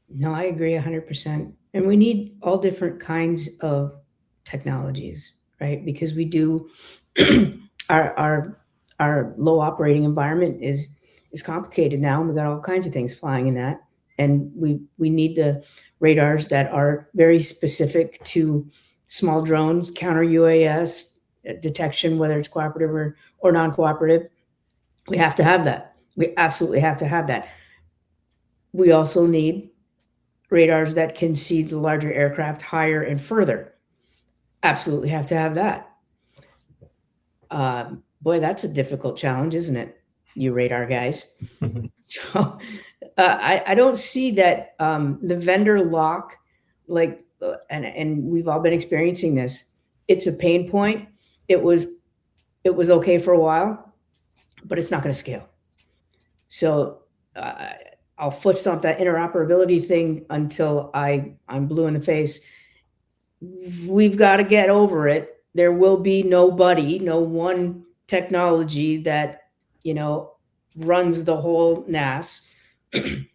No, I agree 100%. And we need all different kinds of technologies, right? Because we do our low operating environment is complicated now, and we got all kinds of things flying in that. And we need the radars that are very specific to small drones, counter UAS detection, whether it's cooperative or non-cooperative. We have to have that. We absolutely have to have that. We also need radars that can see the larger aircraft higher and further. Absolutely have to have that. Boy, that's a difficult challenge, isn't it? You radar guys. So I don't see that the vendor lock, and we've all been experiencing this. It's a pain point. It was okay for a while, but it's not going to scale. So I'll foot stomp that interoperability thing until I'm blue in the face. We've got to get over it. There will be no one technology that, runs the whole NAS. Then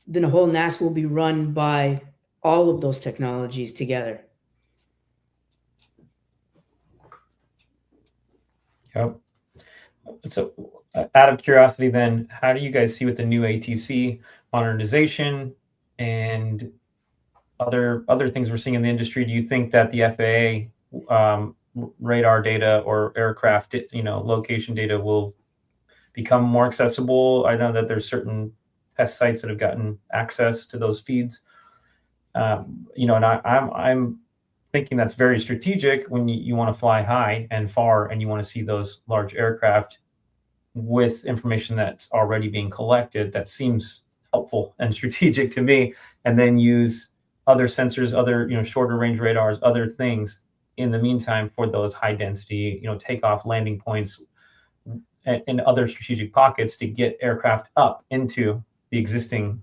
the whole NAS will be run by all of those technologies together. Yep. So out of curiosity then, how do you guys see with the new ATC modernization and other things we're seeing in the industry? Do you think that the FAA radar data or aircraft, location data will become more accessible? I know that there's certain test sites that have gotten access to those feeds. And I'm thinking that's very strategic when you want to fly high and far and you want to see those large aircraft with information that's already being collected. That seems helpful and strategic to me. And then use other sensors, other, shorter range radars, other things in the meantime for those high density, takeoff landing points and other strategic pockets to get aircraft up into the existing,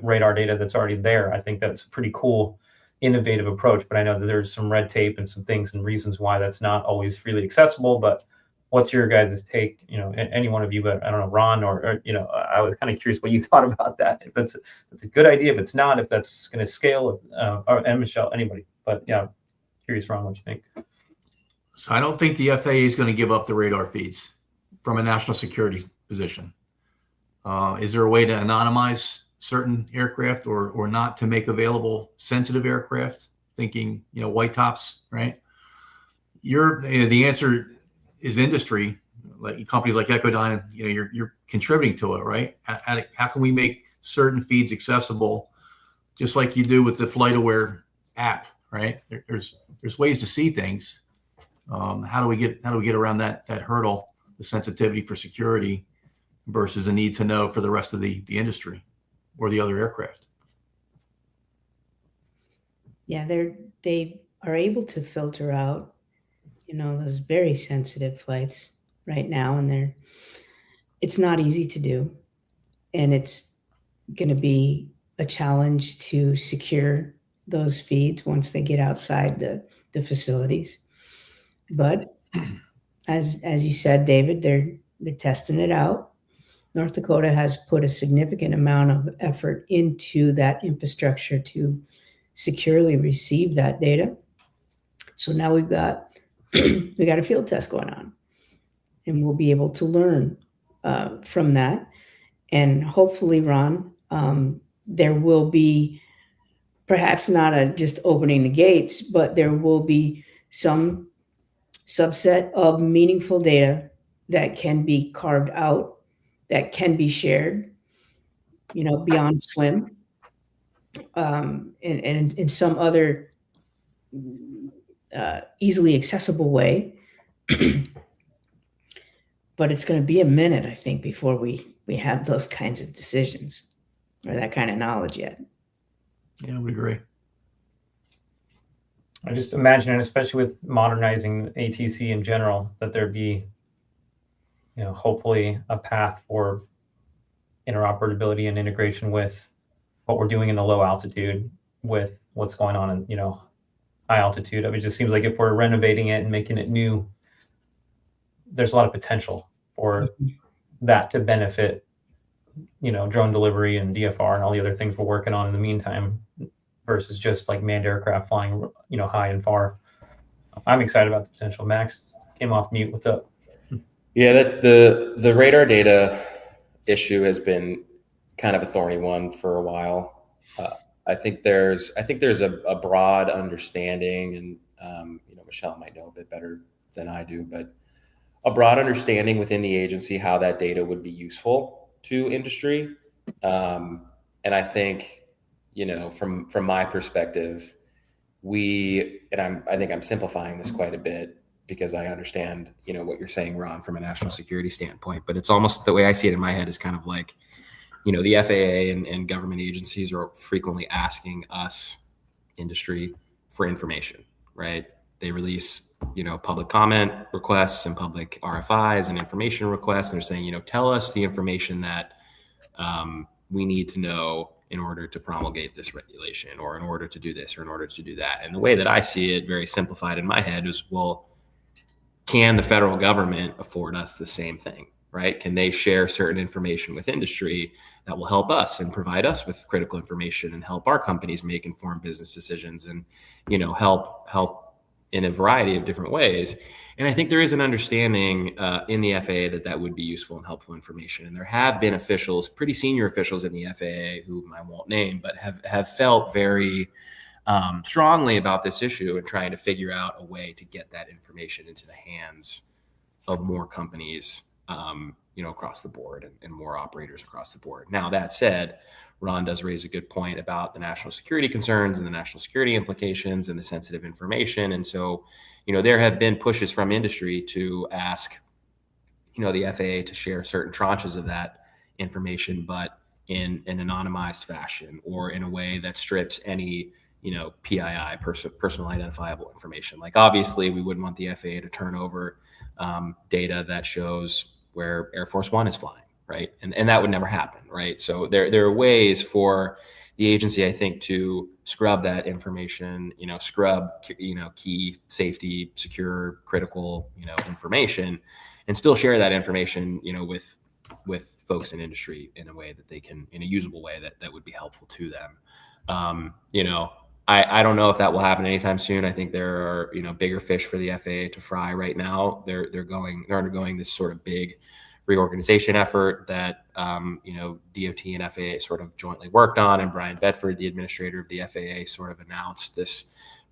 radar data that's already there. I think that's a pretty cool, innovative approach, but I know that there's some red tape and some things and reasons why that's not always freely accessible. But what's your guys' take? Any one of you, but I don't know, Ron or I was kind of curious what you thought about that. If it's a good idea, if it's not, if that's going to scale, and Michelle, anybody. But yeah, curious, Ron, what you think. So I don't think the FAA is going to give up the radar feeds from a national security position. Is there a way to anonymize certain aircraft or not to make available sensitive aircraft? Thinking, white tops, right? The answer is industry, like companies like Echodyne. You're contributing to it, right? How can we make certain feeds accessible, just like you do with the FlightAware app, right? There's ways to see things. How do we get around that hurdle, the sensitivity for security versus a need to know for the rest of the industry or the other aircraft? Yeah, they are able to filter out, those very sensitive flights right now, and it's not easy to do, and it's going to be a challenge to secure those feeds once they get outside the facilities. But as you said, David, they're testing it out. North Dakota has put a significant amount of effort into that infrastructure to securely receive that data. So now we've got a field test going on, and we'll be able to learn from that. And hopefully, Ron, there will be perhaps not just opening the gates, but there will be some subset of meaningful data that can be carved out, that can be shared, beyond SWIM, and in some other easily accessible way. But it's going to be a minute, I think, before we have those kinds of decisions. or that kind of knowledge yet. Yeah, I would agree. I just imagine, and especially with modernizing ATC in general, that there'd be, hopefully a path for interoperability and integration with what we're doing in the low altitude with what's going on in, high altitude. I mean, it just seems like if we're renovating it and making it new, there's a lot of potential for that to benefit, drone delivery and DFR and all the other things we're working on in the meantime, versus just like manned aircraft flying, high and far. I'm excited about the potential. Max came off mute. What's up? Yeah, that the radar data issue has been kind of a thorny one for a while. I think there's a broad understanding, and Michelle might know a bit better than I do, but a broad understanding within the agency how that data would be useful to industry. And I think, from my perspective, I think I'm simplifying this quite a bit because I understand, what you're saying, Ron, from a national security standpoint, but it's almost the way I see it in my head is kind of like, the FAA and government agencies are frequently asking us, industry, for information, right? They release, public comment requests and public RFIs and information requests. And they're saying, tell us the information that we need to know in order to promulgate this regulation, or in order to do this, or in order to do that. And the way that I see it, very simplified in my head, is, well, can the federal government afford us the same thing, right? Can they share certain information with industry that will help us and provide us with critical information and help our companies make informed business decisions and, help in a variety of different ways? And I think there is an understanding in the FAA that would be useful and helpful information. And there have been officials, pretty senior officials in the FAA, whom I won't name, but have felt very strongly about this issue and trying to figure out a way to get that information into the hands of more companies, across the board and more operators across the board. Now, that said, Ron does raise a good point about the national security concerns and the national security implications and the sensitive information. And so, there have been pushes from industry to ask, the FAA to share certain tranches of that information, but in an anonymized fashion or in a way that strips any, PII, personal identifiable information. Like, obviously, we wouldn't want the FAA to turn over data that shows where Air Force One is flying, right? And that would never happen, right? So there are ways for the agency, I think, to scrub that information, scrub, key safety, secure, critical, information, and still share that information, with folks in industry in a way that they can, in a usable way that would be helpful to them. I don't know if that will happen anytime soon. I think there are, bigger fish for the FAA to fry right now. They're undergoing this sort of big reorganization effort that, DOT and FAA sort of jointly worked on. And Brian Bedford, the administrator of the FAA, sort of announced this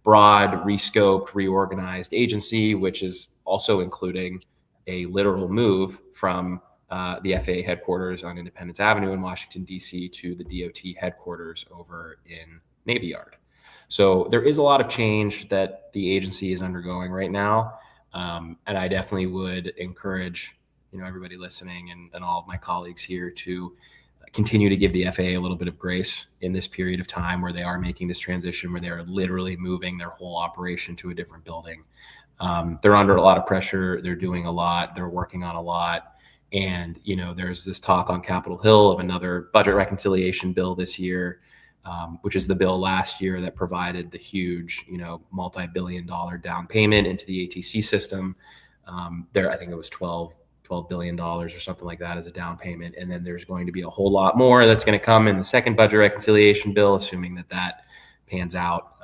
broad, rescoped, reorganized agency, which is also including a literal move from the FAA headquarters on Independence Avenue in Washington, D.C. to the DOT headquarters over in Navy Yard. So there is a lot of change that the agency is undergoing right now. And I definitely would encourage, everybody listening and all of my colleagues here to continue to give the FAA a little bit of grace in this period of time where they are making this transition, where they are literally moving their whole operation to a different building. They're under a lot of pressure. They're doing a lot. They're working on a lot. And, there's this talk on Capitol Hill of another budget reconciliation bill this year, which is the bill last year that provided the huge, multi-billion-dollar down payment into the ATC system. I think it was $12 billion or something like that as a down payment. And then there's going to be a whole lot more that's going to come in the second budget reconciliation bill, assuming that pans out,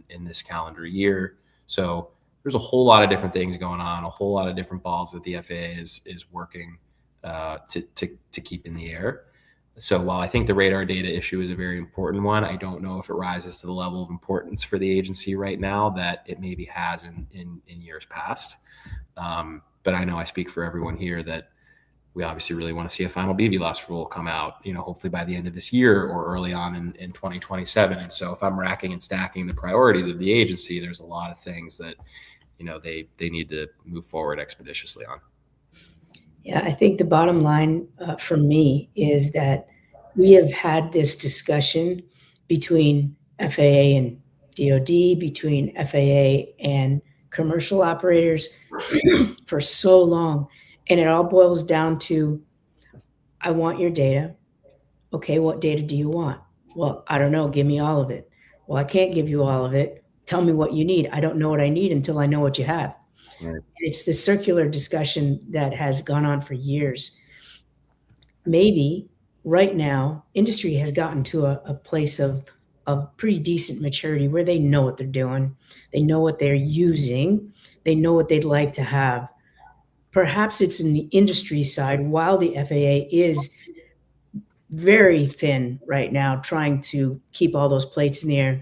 in this calendar year. So there's a whole lot of different things going on, a whole lot of different balls that the FAA is working to keep in the air. So while I think the radar data issue is a very important one, I don't know if it rises to the level of importance for the agency right now that it maybe has in years past. But I know I speak for everyone here that we obviously really want to see a final BVLOS rule come out, hopefully by the end of this year or early on in 2027. And so if I'm racking and stacking the priorities of the agency, there's a lot of things that, they need to move forward expeditiously on. Yeah, I think the bottom line for me is that we have had this discussion between FAA and DoD, between FAA and commercial operators for so long. And it all boils down to, I want your data. Okay, what data do you want? Well, I don't know. Give me all of it. Well, I can't give you all of it. Tell me what you need. I don't know what I need until I know what you have. Right. And it's this circular discussion that has gone on for years. Maybe right now, industry has gotten to a place of pretty decent maturity where they know what they're doing. They know what they're using. They know what they'd like to have. Perhaps it's in the industry side, while the FAA is very thin right now, trying to keep all those plates in the air.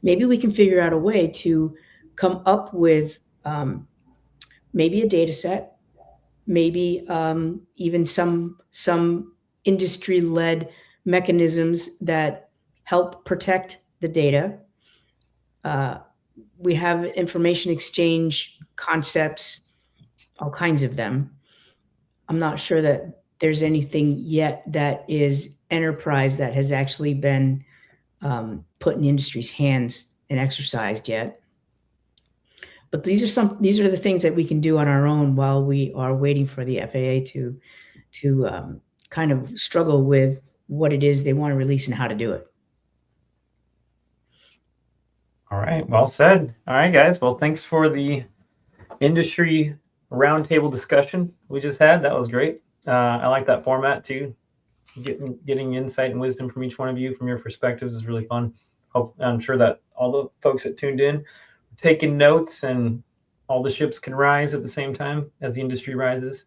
Maybe we can figure out a way to come up with maybe a data set, maybe even some industry-led mechanisms that help protect the data. We have information exchange concepts, all kinds of them. I'm not sure that there's anything yet that is enterprise that has actually been put in industry's hands and exercised yet. But these are the things that we can do on our own while we are waiting for the FAA to kind of struggle with what it is they want to release and how to do it. All right, well said. All right, guys. Well, thanks for the industry roundtable discussion we just had. That was great. I like that format too. Getting insight and wisdom from each one of you from your perspectives is really fun. I'm sure that all the folks that tuned in are taking notes, and all the ships can rise at the same time as the industry rises.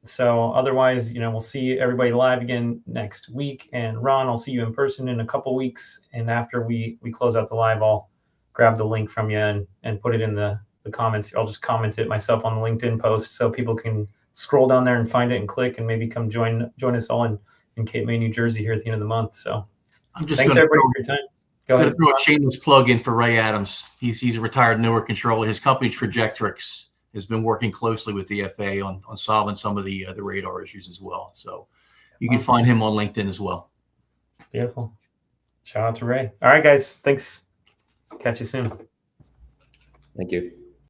So otherwise, we'll see everybody live again next week. And Ron, I'll see you in person in a couple weeks. And after we close out the live, I'll grab the link from you and put it in the comments. I'll just comment it myself on the LinkedIn post so people can scroll down there and find it and click and maybe come join us all in Cape May, New Jersey here at the end of the month. So I'm just thanks going everybody for your time. Go ahead. to throw a shameless plug in for Ray Adams. He's a retired Newark controller. His company Trajectrix has been working closely with the FAA on solving some of the radar issues as well. So you can find him on LinkedIn as well. Beautiful. Shout out to Ray. All right, guys. Thanks. Catch you soon. Thank you.